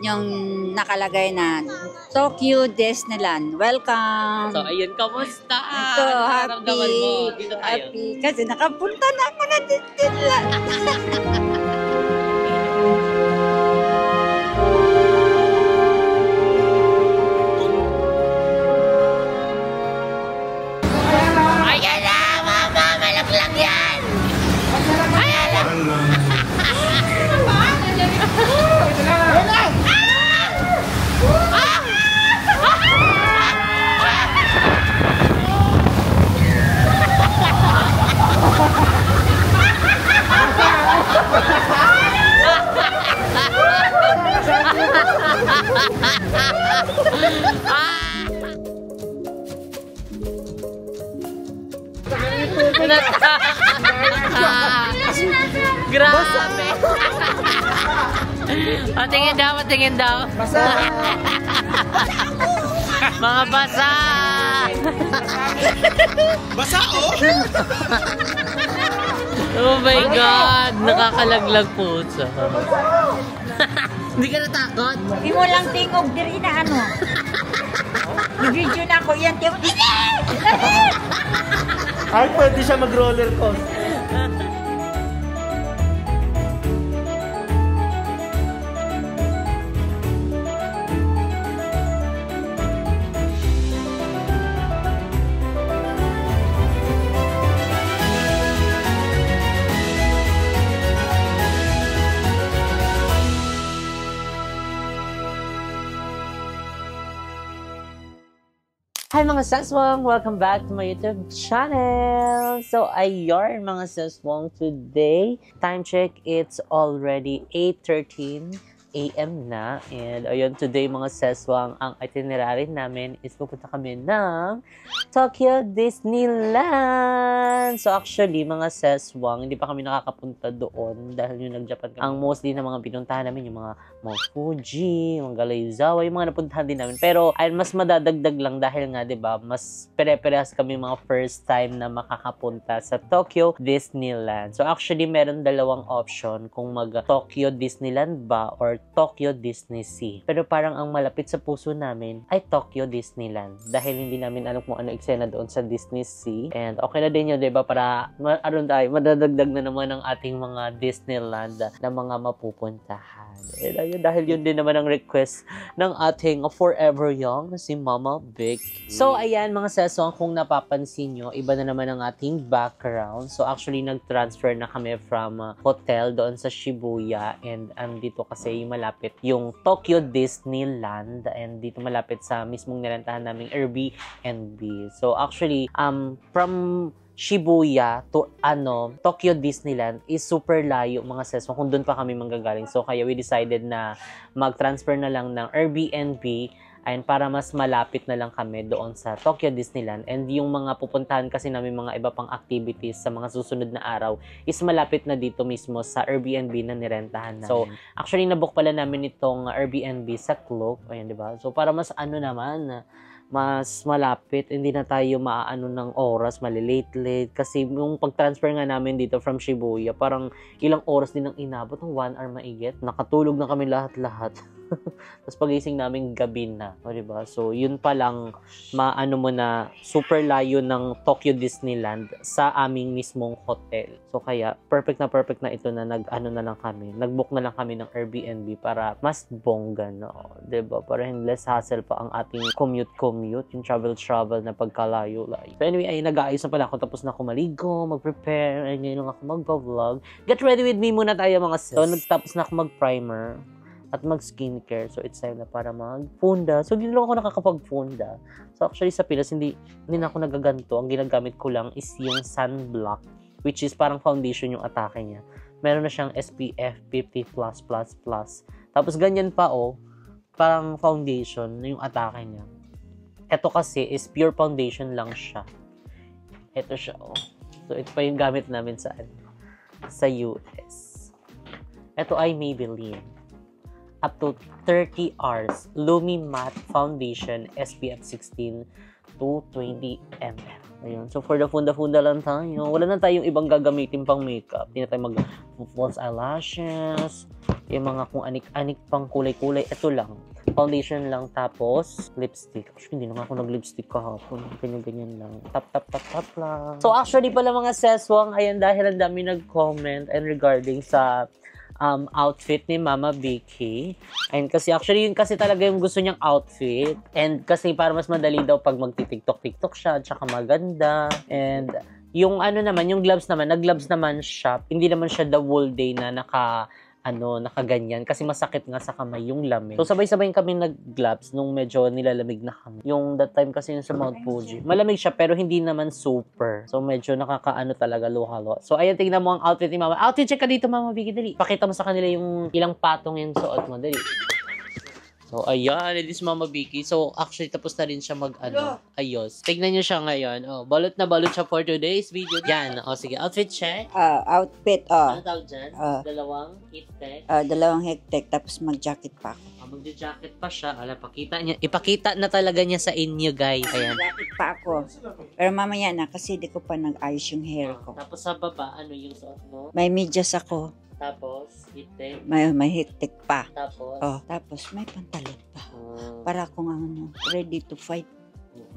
yung nakalagay na Tokyo Disneyland. Welcome! So, ayun, kamusta? Ito, happy. Dito tayo. Happy. Kasi nakapunta na ako na Disneyland. Ayan na, mama! Malaglag yan! Ayan na! Grabe! Patingin daw, patingin daw. Mga basa! Basa, oh! Oh my God! Nakakalaglag po siya. Hindi ka natakot? Hindi mo lang tingog diri na ano. Video na ako yan. Ay, pwede siya mag-roller coaster. Hi mga saswang! Welcome back to my YouTube channel! So, ayun mga saswang, today, time check, it's already 8:13 AM na. And ayun, today mga saswang, ang itinerary namin is pupunta kami ng Tokyo Disneyland! So actually, mga saswang, hindi pa kami nakakapunta doon dahil yung nag-Japan kami. Ang mostly na mga pinuntahan namin, yung mga Mount Fuji, mga Galayzawa, yung mga napuntahan din namin. Pero ayun, mas madadagdag lang dahil nga, 'di ba, mas pere-parehas kami mga first time na makakapunta sa Tokyo Disneyland. So actually, meron dalawang option kung mag-Tokyo Disneyland ba or Tokyo Disney Sea. Pero parang ang malapit sa puso namin ay Tokyo Disneyland dahil hindi namin alam kung ano eksena doon sa Disney Sea. And okay na din yun, 'di ba, para madadagdag na naman ang ating mga Disneyland na mga mapupuntahan. And ayun, dahil yun din naman ang request ng ating forever young si Mama Vic. So ayan mga sasong, kung napapansin nyo, iba na naman ang ating background. So actually nag-transfer na kami from hotel doon sa Shibuya, and andito kasi malapit yung Tokyo Disneyland, and dito malapit sa mismong nilantahan naming Airbnb. So actually from Shibuya to Tokyo Disneyland is super layo mga sesmo kung doon pa kami manggagaling. So kaya we decided na mag-transfer na lang ng Airbnb and para mas malapit na lang kami doon sa Tokyo Disneyland. And yung mga pupuntahan kasi namin mga iba pang activities sa mga susunod na araw is malapit na dito mismo sa Airbnb na nirentahan namin. So actually nabook pala namin itong Airbnb sa Klook. Ayan, di ba? So para mas naman, mas malapit, hindi na tayo maaano ng oras, malilate-late. Kasi yung pag-transfer nga namin dito from Shibuya, parang ilang oras din ang inabot, 1 hour maigit. Nakatulog na kami lahat-lahat. Tapos pagising namin gabi na, o diba? So yun pa lang, maano mo na super layo ng Tokyo Disneyland sa aming mismong hotel. So kaya perfect na ito na nag-book na lang kami ng Airbnb para mas bongga, no? Diba? Para less hassle pa ang ating commute, yung travel na pagkalayo-layo. So anyway, ay nag-aayos na pala ako, tapos na ako maligo, mag-prepare, ay ngayon lang ako mag-vlog. Get ready with me muna tayo mga sis. So nagtapos na ako mag-primer at mag-skincare. So, it's time na para mag-funda. So, hindi lang ako nakakapag-funda. So, actually, sa Pilas, hindi na ako nagaganto. Ang ginagamit ko lang is yung sunblock, which is parang foundation yung atake niya. Meron na siyang SPF 50+++. Tapos, ganyan pa, parang foundation na yung atake niya. Ito kasi is pure foundation lang siya. Ito siya, So, ito pa yung gamit namin sa US. Ito ay Maybelline. Up to 30 hours Lumi Matte Foundation SPF 16 to 20 ml. Ayun. So, for the funda-funda lang tayo. Wala na tayong ibang gagamitin pang makeup. Hindi na tayo mag-false eyelashes. Yung mga kung anik-anik pang kulay-kulay. Ito lang. Foundation lang, tapos lipstick. Actually, hindi na nga ako nag-lipstick kahapon. Ganyan-ganyan lang. Tap lang. So, actually pala mga seswang, ayan, dahil ang dami nag-comment and regarding sa outfit ni Mama Vicky. And kasi actually, yun kasi talaga yung gusto niyang outfit. And kasi para mas madali daw pag magti-TikTok siya, tsaka maganda. And yung ano naman, yung gloves naman, nag-gloves naman siya. Hindi naman siya the whole day na nakaganyan kasi masakit nga sa kamay yung lamig. So sabay-sabay kami nag-gloves nung medyo nilalamig na kami. Yung that time kasi yung sa Mount Fuji, malamig siya pero hindi naman super. So medyo nakakaano talaga, luha-luha. So ayan, tingnan mo ang outfit ni Mama. Outfit check ka dito, Mama Vicky, dali. Pakita mo sa kanila yung ilang patong yung suot mo, dali. So, ayan, it is Mama Vicky. So, actually, tapos na rin siya ayos. Tignan niyo siya ngayon. Oh, balot na balot siya for today's video. Yan. Oh, sige. Outfit check. Outfit, Ano tawag dyan? Dalawang hit-tech. dalawang hektek, tapos mag-jacket pa ako. Magja-jacket pa siya. Ala, ipakita na talaga niya sa inyo, guys. Ayan. Jacket pa ako. Pero mamaya na, kasi di ko pa nag-ayos yung hair ko. Tapos sa baba, ano yung suot mo? May medyas ako. Tapos, hit-tech. May hektek pa. Tapos, Tapos may pantalon pa. Para kung ready to fight.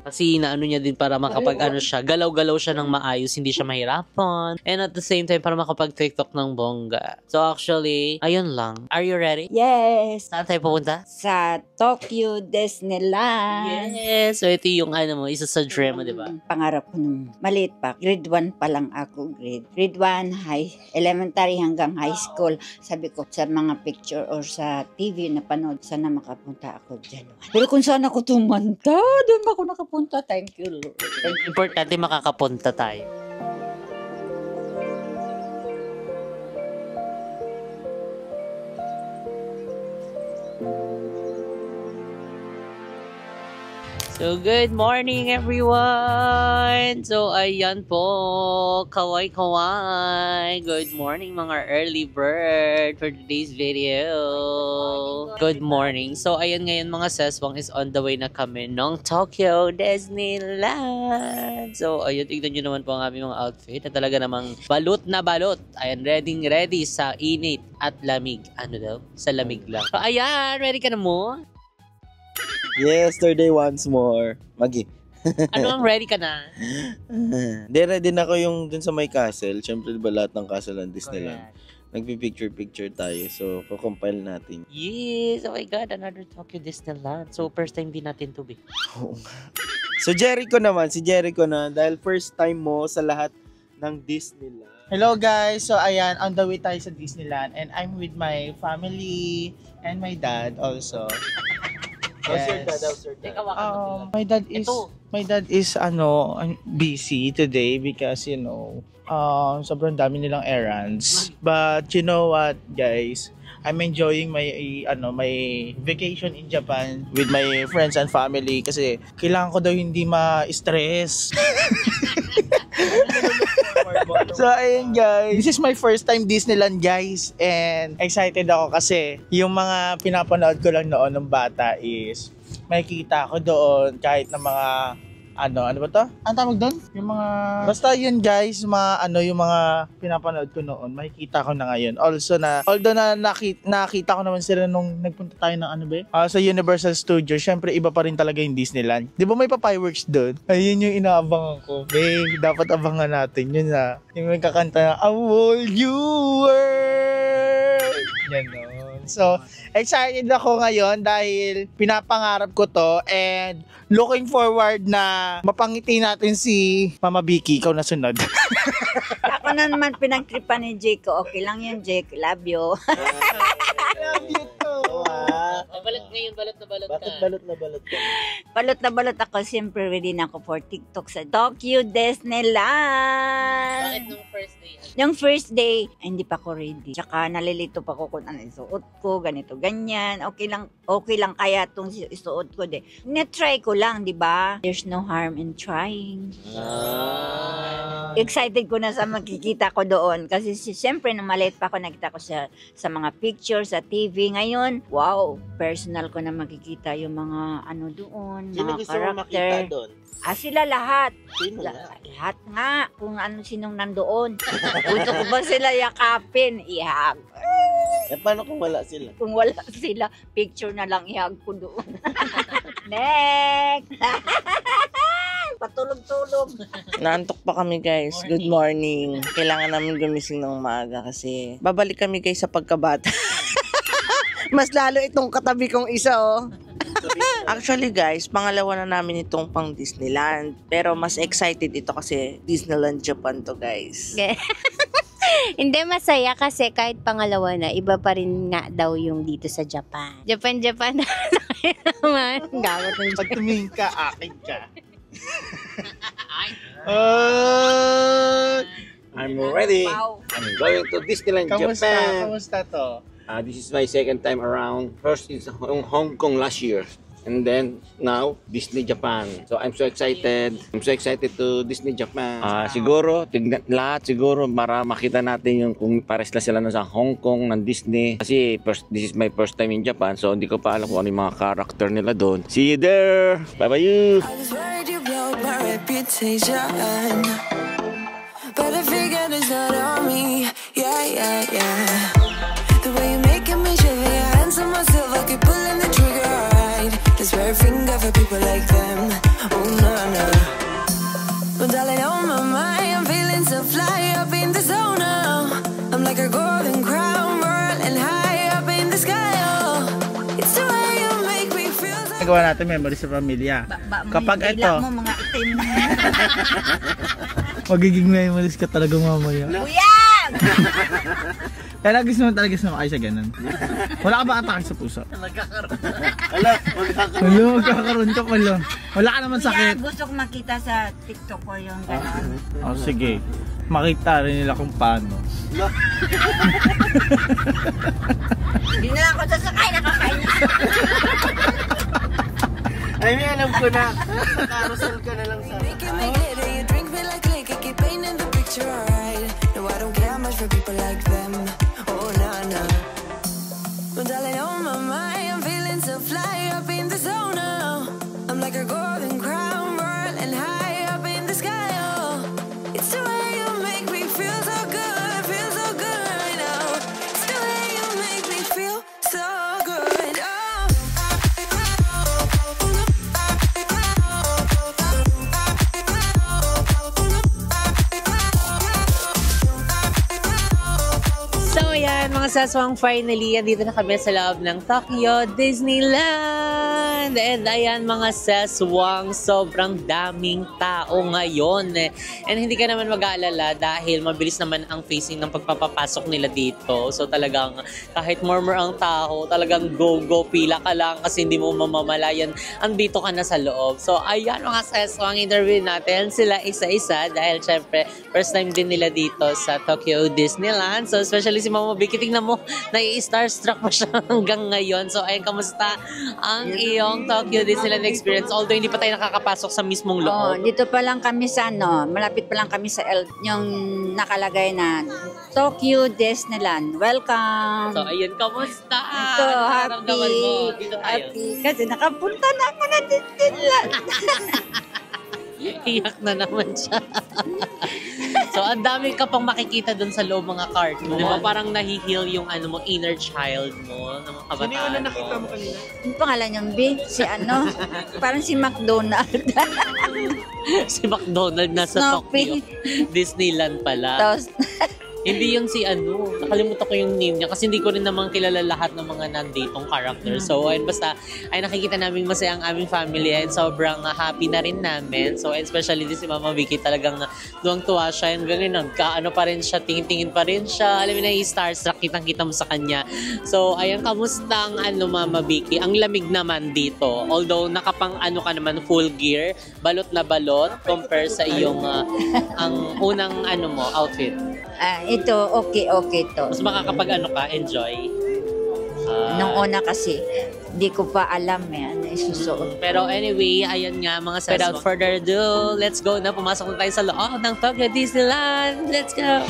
kasi inaano niya din para makapag siya, galaw-galaw siya ng maayos, hindi siya mahirapan. And at the same time, para makapag-TikTok ng bongga. So actually, ayun lang. Are you ready? Yes! Saan tayo pupunta? Sa Tokyo Disneyland. Yes! So ito yung isa sa dream mo, di ba? Pangarap ko nung maliit pa. Grade 1 pa lang ako. Grade 1, elementary hanggang high school. Sabi ko sa mga picture or sa TV na panood, sana makapunta ako dyan. Pero kung saan ako tumanda, doon ako nakapunta. Thank you, Lord. Importante makakapunta tayo. So, good morning everyone! So, ayan po, kaway-kaway! Good morning mga early bird for today's video! Good morning! So, ayan ngayon mga seswang is on the way na kami ng Tokyo Disneyland! So, ayun, tignan nyo naman po ang aming mga outfit na talaga namang balot na balot! Ayan, ready sa init at lamig. Ano daw? Sa lamig lang. So, ayan, ready ka na mo? Yesterday once more. Magi. Ano ang ready ka na? Ready na ako yung dun sa may castle. Siyempre, diba lahat ng castle ng Disneyland? Nagpi-picture tayo. So, kukompile natin. Yes! Oh my God, another Tokyo Disneyland. So, first time din natin to be. Oo nga. So, Jericho naman. Si Jericho na. Dahil first time mo sa lahat ng Disneyland. Hello guys! So ayan, on the way tayo sa Disneyland and I'm with my family and my dad also. How's your dad? My dad is busy today because sobrang dami nilang errands. But you know what, guys? I'm enjoying my vacation in Japan with my friends and family kasi kailangan ko daw hindi ma-stress. So ayun guys, this is my first time Disneyland guys and excited ako kasi yung mga pinapanood ko lang noon ng bata is makikita ko doon kahit na mga ano ba to? Ang tawag doon? Yung mga basta yun guys, yung mga pinapanood ko noon, makikita ko na ngayon. Also although nakita ko naman sila nung nagpunta tayo ng sa Universal Studios, syempre iba pa rin talaga yung Disneyland. 'Di ba may pa-fireworks doon? Ayun yung inaabangan ko. Dapat abangan natin yun na. Yung may kakanta na I will you world. Yan no. So, excited ako ngayon dahil pinapangarap ko to and looking forward na mapangiti natin si Mama Vicky. Ikaw na sunod. Ako na naman pinagtripan ni Jake ko. Okay lang yan, Jake. Love you. Love you too. Balot ngayon, balot na balot ka. Bakit balot na balot ka? Balot na balot ako. Siyempre, ready na ako for TikTok sa Tokyo Disneyland. Bakit nung first day? Yung first day, hindi pa ako ready. Tsaka nalilito pa ko kung ano isuot ko, ganito, ganyan. Okay lang kaya itong isuot ko de. Netry ko lang, di ba? There's no harm in trying. Excited ko na sa makikita ko doon. Kasi siyempre, nung maliit pa ako, nakita ko sa mga pictures, sa TV. Ngayon, wow, personal ko na makikita yung mga doon, Sino mga gusto mo makita karakter. doon? Sila lahat. Sino na? Lahat nga. Kung sinong nandoon. Gusto ko ba sila yakapin? Ihag. Eh, paano kung wala sila? Kung wala sila, picture na lang ihag ko doon. Next! Patulog-tulog. Naantok pa kami guys. Good morning. Kailangan namin gumising ng maaga kasi babalik kami guys sa pagkabata. Mas lalo itong katabi kong isa oh. Actually guys, pangalawa na namin itong pang Disneyland. Pero mas excited ito kasi Disneyland Japan to guys. Hindi, masaya kasi kahit pangalawa na, iba pa rin nga daw yung dito sa Japan. Japan naman. Gawat ng Pag tumingin ka, akin ka. I'm ready. Wow. I'm going to Disneyland, Kamusta? Japan. Kamusta to? This is my second time around. First is Hong Kong last year. And then, now, Disney Japan. So, I'm so excited. I'm so excited to Disney Japan. Siguro, lahat siguro, para makita natin yung kung pares na sila sa Hong Kong ng Disney. Kasi, this is my first time in Japan. So, hindi ko pa alam kung ano yung mga character nila doon. See you there! Bye-bye you! I was worried you blow my reputation, but I figured it's not on me. Yeah. The way you're making me shiver, your hands on myself, I keep pulling the trigger. Right, this very finger for people like them. Oh no. But darling, on my mind, I'm feeling so fly up in the zone now. I'm like a golden crown, whirling high up in the sky. Oh, it's the way you make me feel so. Nagawa natin memories sa pamilya. Kapag ito, mo mga itim. magiging memories ka talaga mamaya. Buyag! Kaya lagis naman talaga sa kayo sa ganun. Wala ka ba atake sa puso? Magkakaroon ka pala. Wala ka naman Kuya, sakit. gusto ko makita sa TikTok ko yung gano'n. Oh, sige. Makita rin nila kung paano. Hindi na lang ako sasakay, nakakain na. Ay, may alam ko na. Carousel ka na lang sa... Make it glitter, you drink me like liquor, keep painting the picture, alright. No, I don't care much for people like them. Oh, nah. But darling, on my mind, I'm feeling so fly up in the zone now. I'm like a golden crown, whirling high up in the sky. Oh, it's the way you make me feel so good right now. It's the way you make me feel so good. Oh. So yan mga saswang, finally, andito na kami sa loob ng Tokyo Disneyland. And ayan mga saswang, sobrang daming tao ngayon. And hindi ka naman mag-aalala dahil mabilis naman ang facing ng pagpapapasok nila dito. So talagang kahit murmur ang tao, talagang go, pila ka lang kasi hindi mo mamamalayan, andito ka na sa loob. So ayan mga saswang, interview natin sila isa-isa dahil syempre first time din nila dito sa Tokyo Disneyland. So especially si Mama Vicky, tingnan mo, nai-starstruck pa siya hanggang ngayon. So ayun, kamusta ang iyong Tokyo Disneyland experience? Although hindi pa tayo nakakapasok sa mismong Oh, loob. dito pa lang kami sa malapit pa lang kami sa yung nakalagay na Tokyo Disneyland. Welcome! So ayun, kamusta? Ito, Ano happy. nararamdaman mo? Dito tayo. Happy. Kasi nakapunta na ako na Disneyland. Iyak na naman siya. So, ang dami ka pang makikita dun sa loob mga cartoon. Di ba? Parang nahi-heal yung ano mo, inner child mo, ng mga kabataan. Sino yung nakita mo kanina? Yung pangalan yung B, si parang si McDonald. Si McDonald nasa Snoopy. Tokyo Disneyland pala. Tapos, Hindi yun si nakalimutan ko yung name niya kasi hindi ko rin naman kilala lahat ng mga nanditong characters. So, ayun, basta ay nakikita namin masaya ang aming family and sobrang happy na rin namin. So, especially din si Mama Vicky, talagang tuwang-tuwa siya and ganun, nagkaano pa rin siya, tingin-tingin pa rin siya. Alam mo na, starstruck, kitang-kita mo sa kanya. So, ayun, kamusta ang Mama Vicky? Ang lamig naman dito. Although, nakapang ka naman, full gear, balot na balot, compare sa iyong ang unang outfit. ito, okay to. Mas makakapag enjoy. Nung una kasi, di ko pa alam ano isusuot. Pero anyway, ayan nga mga saswang. Without further ado, let's go na. Pumasok na tayo sa loob ng Tokyo Disneyland. Let's go!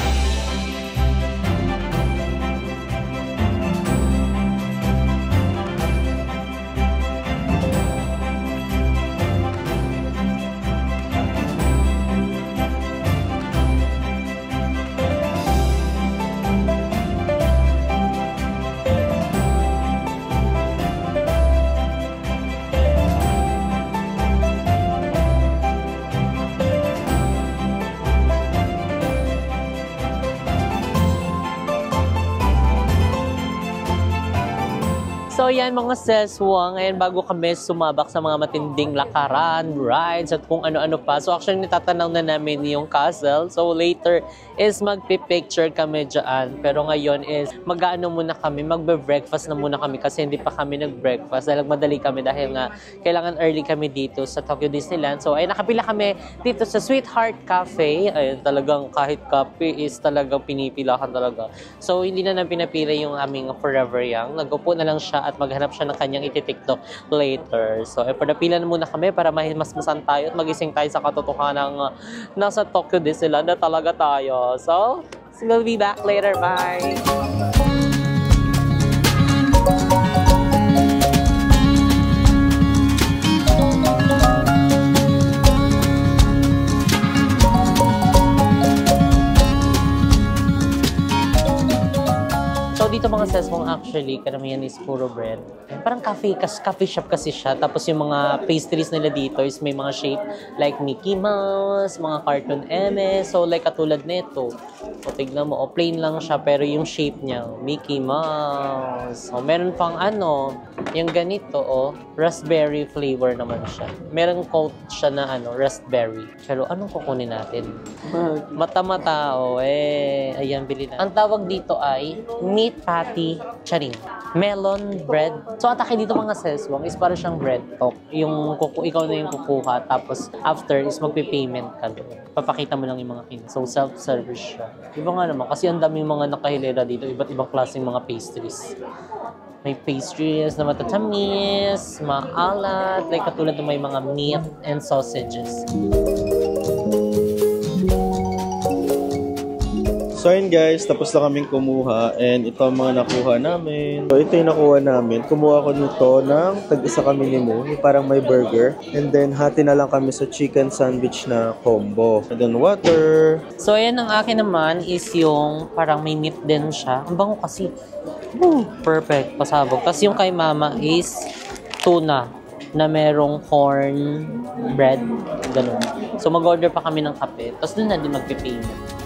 So yan mga seswang, ngayon bago kami sumabak sa mga matinding lakaran, rides, at kung ano-ano pa. So actually natatanaw na namin yung castle. So later is magpipicture kami dyan. Pero ngayon is mag-ano muna kami, magbe-breakfast na muna kami kasi hindi pa kami nag-breakfast. Dahil madali kami dahil nga kailangan early kami dito sa Tokyo Disneyland. So ay nakapila kami dito sa Sweetheart Cafe. Ayun, talagang kahit kape is talagang pinipilahan talaga. So hindi na pinapila yung aming Forever Young. Nagpupo na lang siya at maghanap siya ng kanyang iti-tiktok later. So napila na muna kami para mahimasmasan tayo at magising tayo sa katotohanan ng nasa Tokyo Disneyland na talaga tayo. So, we'll be back later. Bye! So dito mga seswang actually, karamihan is puro bread. Parang coffee shop kasi siya. Tapos yung mga pastries nila dito is may mga shape like Mickey Mouse, mga cartoon MS. So like katulad nito. O tignan mo, plain lang siya pero yung shape niya, Mickey Mouse. So meron pang yung ganito, raspberry flavor naman siya. Meron coat siya na raspberry. Pero anong kukunin natin? Mata-mata, ayan, bili na. Ang tawag dito ay meat patty charing. Melon bread. So, atake dito mga seswang is para siyang bread talk. Yung ikaw na yung kukuha. Tapos, after is magpipayment ka doon. Papakita mo lang yung mga pin. So, self-service siya. Iba nga naman. Kasi ang daming mga nakahilera dito. Iba't ibang klaseng mga pastries. May pastries na matatamis, maalat. Like katulad ng may mga meat and sausages. So ayun guys, tapos na kaming kumuha and ito ang mga nakuha namin. So ito yung nakuha namin. Kumuha ko nito ng tag-isa kami ni Mo, yung parang may burger. And then hati na lang kami sa chicken sandwich na combo. And then water. So ayan ang akin naman is yung parang may meat din siya. Ang bango kasi. Woo! Perfect, pasabog. Tapos yung kay mama is tuna na merong corn bread. Ganun. So mag-order pa kami ng kape. Tapos doon na din magpipayment.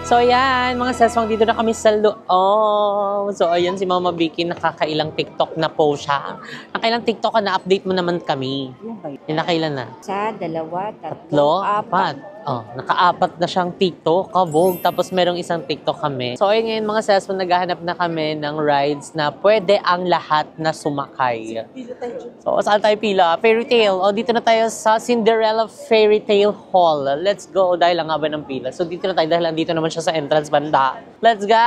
So, ayan, mga seswang, dito na kami sa loob. So, ayan, si Mama Vicky, nakakailang TikTok na po siya. Nakailang TikTok ka na, update mo naman kami. Yung nakailan na? Sa 2, 3, 4. Naka-4 na siyang TikTok, kabog. Tapos merong isang TikTok kami. So, ayun ngayon mga seswang, naghahanap na kami ng rides na pwede ang lahat na sumakay. So, saan tayo pila? Fairy Tale. O, dito na tayo sa Cinderella Fairy Tale Hall. Let's go. Dahil ang haba ng pila. So, dito na tayo dahil dito naman siya sa entrance banda. Let's go!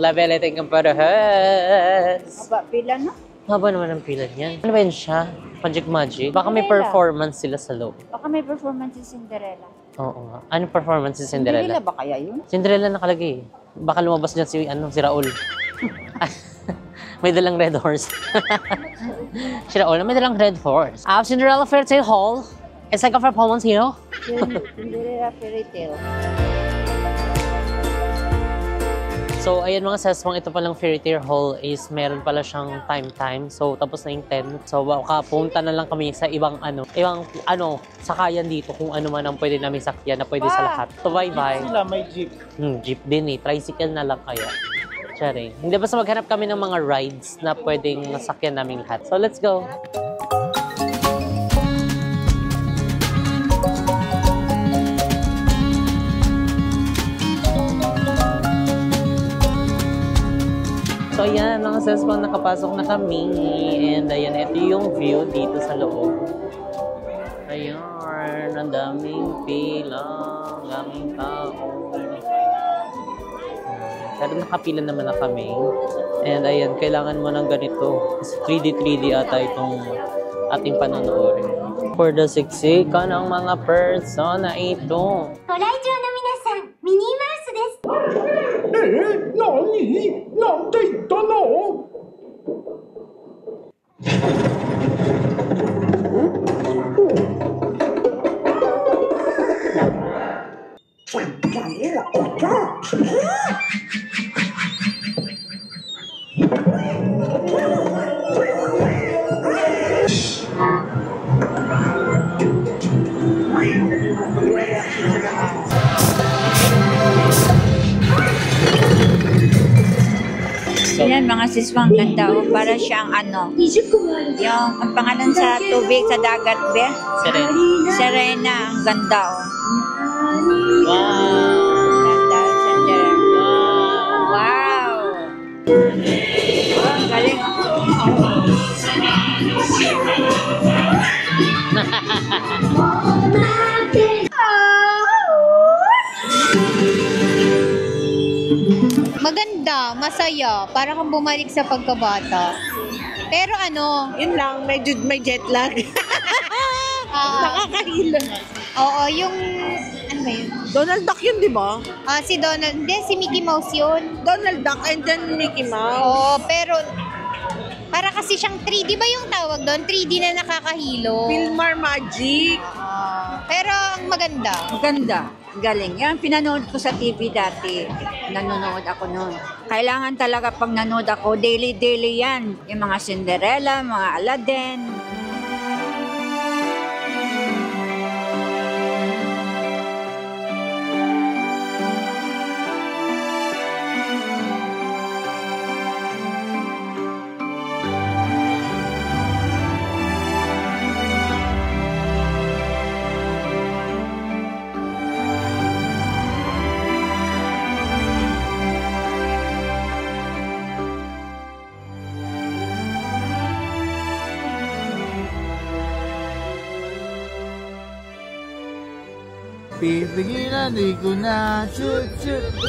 Labeleting ang parahas. Aba, pila no? Haba naman ang pila niyan. Ano ba yun siya? Magic? Baka may Cinderella. performance sila sa loob. Baka may performance si Cinderella. Oo nga. Anong performance si Cinderella? Cinderella ba kaya yun? Cinderella nakalagay. Baka lumabas dyan si Raul. May dalang red horse. Si Raul, may dalang red horse. Cinderella Fairy Tale Hall. It's like a performance here. Cinderella Fairy Tale. So, ayan mga seswang, ito palang Fairy Tale Hall is meron pala siyang time. So, tapos na yung 10. So, baka punta na lang kami sa ibang sakayan dito kung ano man ang pwede namin sakyan na pwede sa lahat. So, bye-bye. Sila may jeep. Jeep din eh. Tricycle na lang kaya. Charing. Hindi basta maghanap kami ng mga rides na pwedeng sakyan namin lahat. So, let's go! So, ayan, mga seswang, nakapasok na kami. And, ayan, ito yung view dito sa loob. Ayan, ang daming pila, ang daming tao. Pero nakapila naman na kami. And, ayan, kailangan mo ng ganito. Kasi 3D ata itong ating panonood. For the siksikan ng mga persona ito. ご来場の皆さん、ミニーマウスです。なんて言ったの？ Yan, mga siswang ganda. O, para siyang ano, yung ang pangalan sa tubig, sa dagat, be? Serena. Serena, ang ganda, o. Wow! Ganda, Serena. Wow! Ang galing. Maganda, masaya. Para kang bumalik sa pagkabata. Pero ano, Yun lang, medyo may jet lag. Nakakahilo. oo, yung, ano ba yun? Donald Duck yun, di ba? Si Donald, hindi, si Mickey Mouse yun. Donald Duck and then Mickey Mouse. Oo, pero, para kasi siyang 3D ba yung tawag doon? 3D na nakakahilo. Filmar Magic. Pero, ang maganda. Maganda. Galing. Yan, pinanood ko sa TV dati. Nanonood ako noon. Kailangan talaga pag nanood ako, daily yan. Yung mga Cinderella, mga Aladdin. Pipigilan, di ko na, shoot.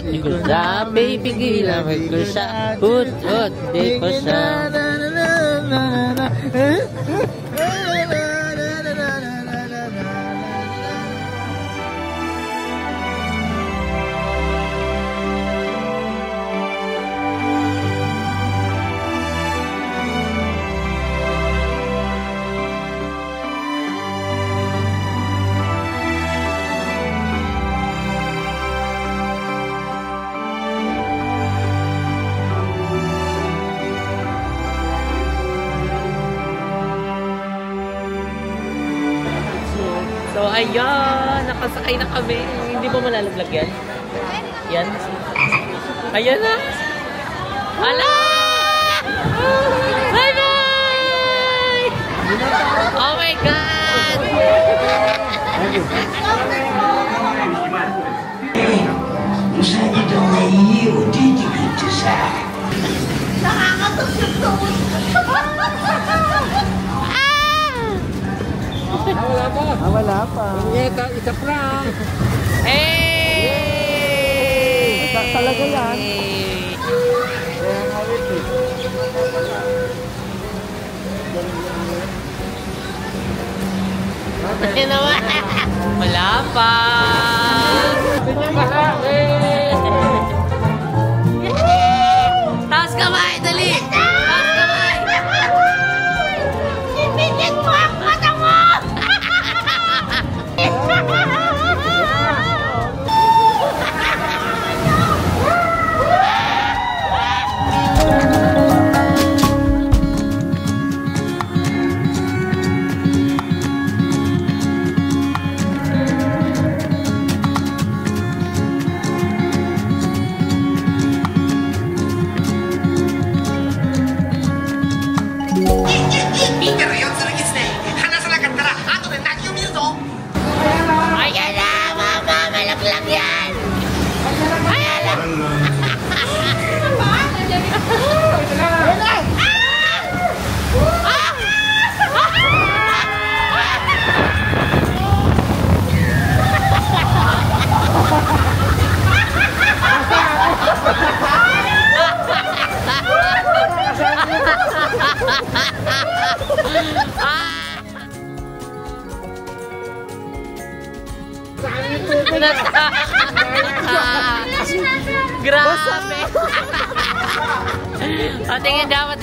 Di ko siya pipigilan, di ko siya hut, di ko siya. So, ayan, nakasakay na kami. Hindi ba malalaglag yan? Yan. Ayan na. Hala! Bye-bye! Oh my God! Wala pa. Isa prank. Hey! Talaga yan. Ano naman? Wala pa! Taas kamay! Dali! Taas kamay! Ipitin mo ang mata mo!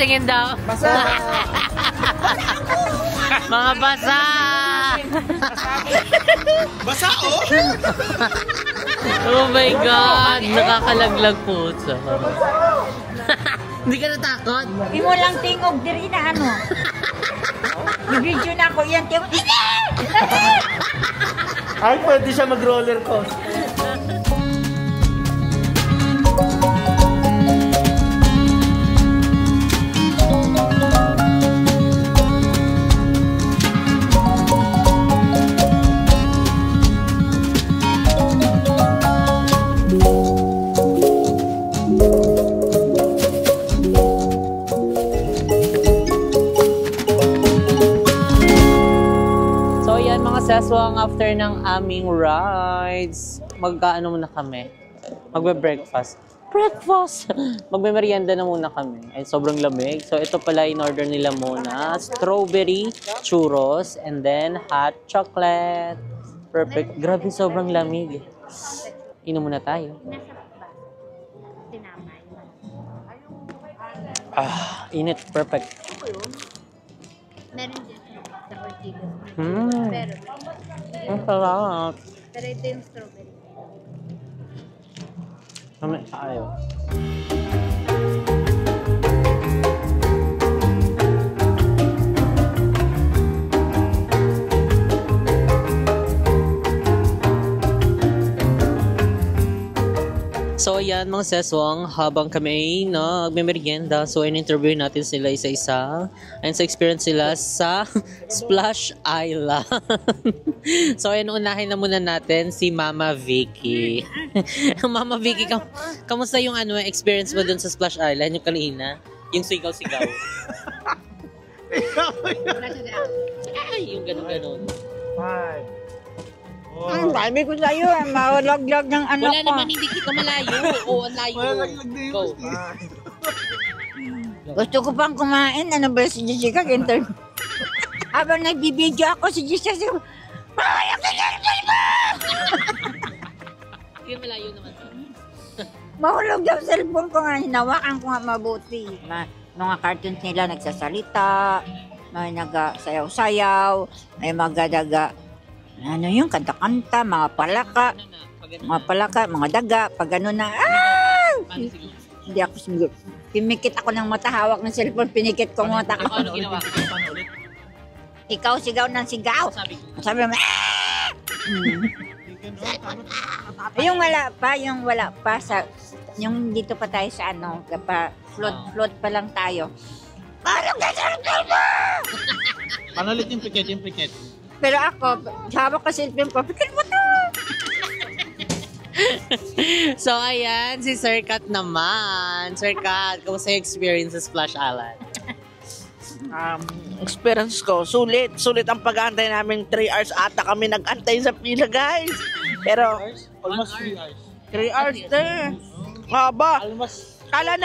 Tingin daw. Basa! Mga basa! Basa, oh! Oh my God! Nakakalaglag po siya. Hindi ka natakot? Di mo lang tingog diri na ano. Video na ako yan. Ay, pwede siya mag-roller coaster. Saswang, after ng aming rides, magkaano muna kami? Magbe-breakfast. Magbe-merienda na muna kami. Ay, sobrang lamig. So, ito pala in-order nila muna. Strawberry, churros, and then hot chocolate. Perfect. Grabe, sobrang lamig. Inom muna tayo. Init. Perfect. Meron dyan sa Ortigas. Pero, ang sarap. pero ito yung strawberry. Kami tayo. So ayan mga seswang, habang kami nagme-merienda, so in-interview natin sila isa-isa and sa experience sila sa Splash Island. So ayan, unahin na muna natin si Mama Vicky. Mama Vicky, kamusta yung experience mo dun sa Splash Island, yung kanina? Yung sigaw-sigaw. Ay, yung ganun-ganun. Ang sabi ko sa'yo, mawalaglag ng anak Wala ko. naman, hindi kita malayo. Oo, ang layo. Go. Gusto ko pang kumain. Ano ba si Jessica? Habang nagbibideo ako si Jessica, Hindi malayo naman. mahulog daw cellphone ko nga. Hinawakan ko nga mabuti. Mga cartoons nila nagsasalita, may nagsayaw-sayaw, may magadaga. Ano yung kanta-kanta, mga palaka, mga daga, pag ano na, hindi ako siguro. Pinikit ako ng mata, hawak ng cellphone, pinikit ko ng mata ko. Ano ginawa ko? Ikaw sigaw ng sigaw. Sabi mo, yung wala pa, yung dito pa tayo sa float pa lang tayo. Paano ulit yung pikit? Pero ako, hawak ko cellphone ko, pikit mo to. So, ayan, si Sir Kat naman. Sir Kat, kamusta yung experience sa Splash Island? Experience ko, sulit ang pag-aantay namin. 3 hours ata kami nag-antay sa pila, guys. Pero, Almost 3 hours. 3 hours din. Haba. Kala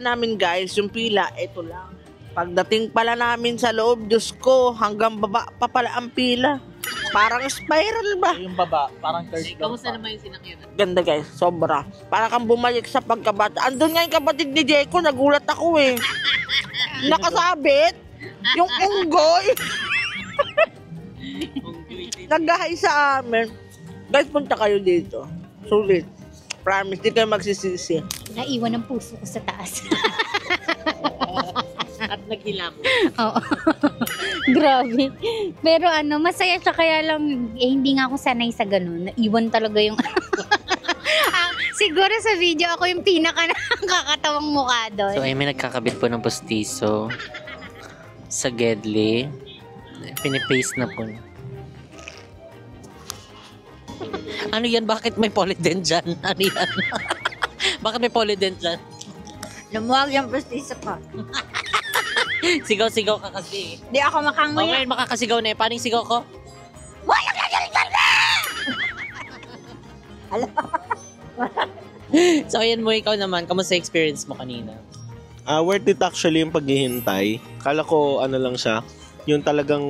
namin, guys, yung pila, ito lang. Pagdating pala namin sa loob, Diyos ko, hanggang baba pa pala ang pila. Parang spiral ba? Yung baba, parang third floor. Kamusta naman yung sinakyan? Ganda, guys, sobra. Para kang bumalik sa pagkabata. Andun nga yung kapatid ni Jeko, nagulat ako eh. Nakasabit, yung unggoy. Naghahay sa amin. Guys, punta kayo dito. Sulit. Promise, di kayo magsisisi. Naiwan ang puso ko sa taas. At naghilam. Oo. Grabe. Pero masaya siya kaya lang, hindi nga ako sanay sa ganun. Naiwan talaga yung... Siguro sa video ako yung pinaka nakakatawang mukha doon. So, ay may nagkakabit po ng postiso sa Gedli. Pinipaste na po. Ano yan? Bakit may polydent dyan? Ano yan? Bakit may polydent dyan? Lumuwag yung prestisa ko. Sigaw-sigaw ka kasi. Di ako makanguya. Okay, makakasigaw na eh. Paano yung sigaw ko? Wala ka na! Alam. So, ayan mo, ikaw naman. Kamusta experience mo kanina? Worth it actually yung paghihintay. Kala ko lang siya, yung talagang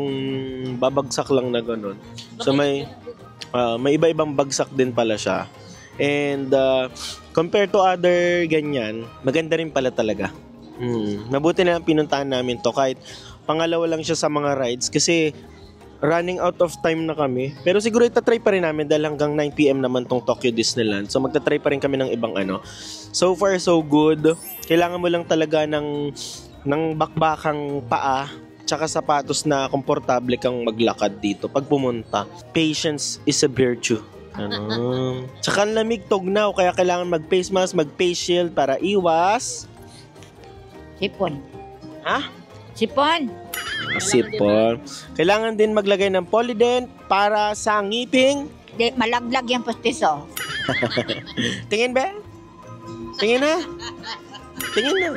babagsak lang na ganun. So may iba-ibang bagsak din pala siya. And compared to other ganyan, maganda rin pala talaga. Mabuti na lang pinuntahan namin to kahit pangalawa lang siya sa mga rides kasi running out of time na kami. Pero siguro itatry pa rin namin dahil hanggang 9 PM naman tong Tokyo Disneyland. So magtatry pa rin kami ng ibang ano. So far so good. Kailangan mo lang talaga ng bakbakang paa tsaka sapatos na komportable kang maglakad dito pag pumunta. Patience is a virtue. Ano? Tsaka ang lamig tugnaw kaya kailangan mag-face mask, mag-face shield para iwas Sipon. Ha? Sipon. Sipon. Kailangan din maglagay ng Polident para sa ngiping. Di, malaglag yung pustiso. Tingin ba? Tingin na. Tingin na.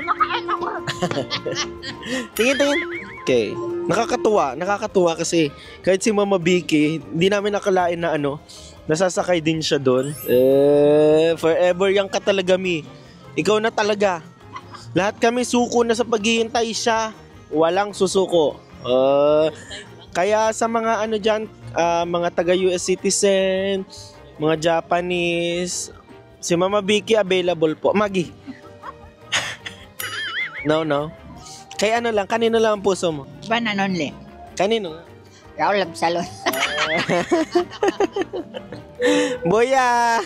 Tingin. Okay. Nakakatuwa kasi kahit si Mama Vicky, hindi namin nakalain na nasasakay din siya doon. Forever yang ka talaga, Mi. Ikaw na talaga. Lahat kami suko na sa paghihintay siya. Walang susuko. Kaya sa mga dyan, mga taga-US citizen, mga Japanese, si Mama Vicky available po. Magi. No. Kaya kanino lang ang puso mo? Bananon le. Kanino? Raulab salon. Boya!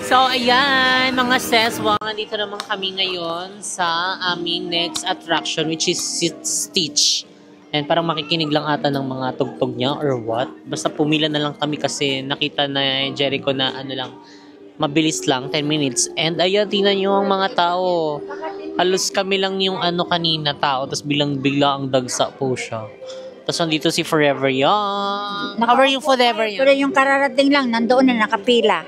So, ayan, mga seswang, nandito naman kami ngayon sa aming next attraction, which is Stitch. And parang makikinig lang ata ng mga tugtog niya or what. Basta pumila na lang kami kasi nakita na Jericho na mabilis lang, 10 minutes. And ayan, tingnan nyo ang mga tao. Halos kami lang yung kanina tao, tapos bigla ang dagsa po siya. Tapos nandito si Forever Young. Cover yung Forever Young. Pero yung kararating lang, nandoon na nakapila.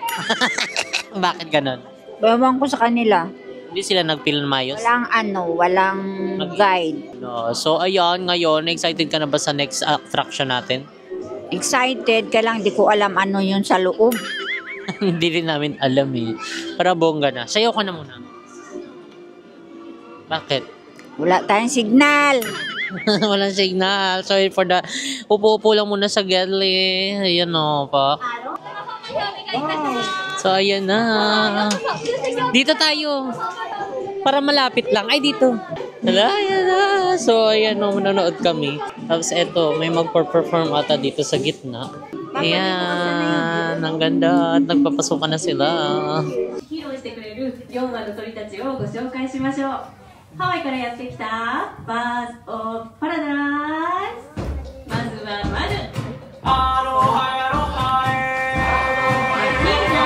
Bakit ganon? Bawang ko sa kanila. Hindi sila nagpila ng mayos? Walang guide. No. So, ayan, ngayon, excited ka na ba sa next attraction natin? Excited ka lang, di ko alam ano yun sa loob. Hindi rin namin alam eh. Para bongga na. Sayaw ka na muna. Bakit? Wala tayong signal. Walang signal. Sorry for the... Upo-upo lang muna sa galley. Ayan o, pa. So, ayan na. Dito tayo. Para malapit lang. Ay, dito. Ayan na. So, ayan o, manonood kami. Tapos, eto, may mag-perform ata dito sa gitna. Ayan. Ang ganda. At nagpapasukan na sila. 披露してくれる4羽の鳥たちをご紹介しましょう。ハワイからやってきたバーズ・オブ・パラダイス。まずはマル。アロハアロハみんな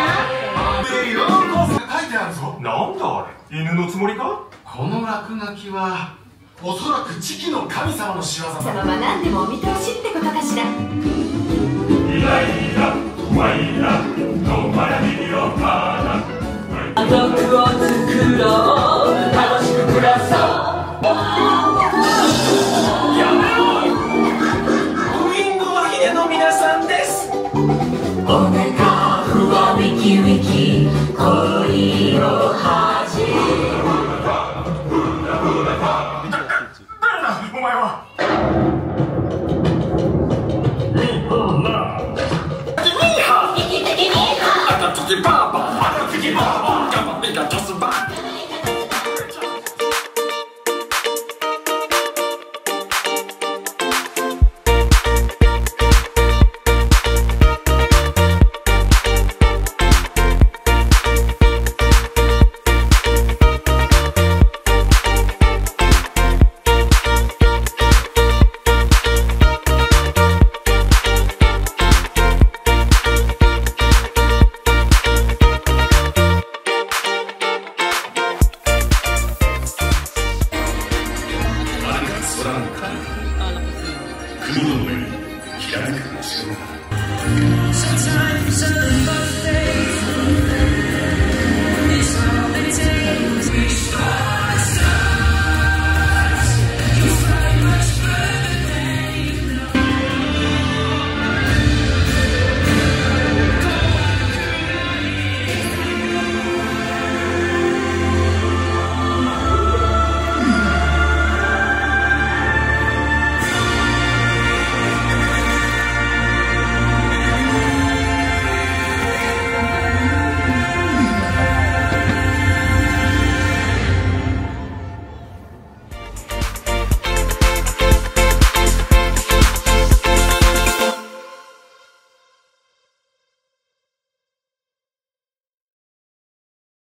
ようこそ書いてあるぞ。なんだあれ、犬のつもりか。この落書きはおそらく地球の神様の仕業だ。様は何でもお見通しってことかしら。イライラワイラノマラビリオパーダ。家族を作ろう、楽しく暮らそう。やめろ。ウイングはヒレの皆さんです。おめかふわウィキウィキ恋を始め誰だお前は。ニホナニハ生きてきニハ赤土バーバー赤土バーバー Got my finger just about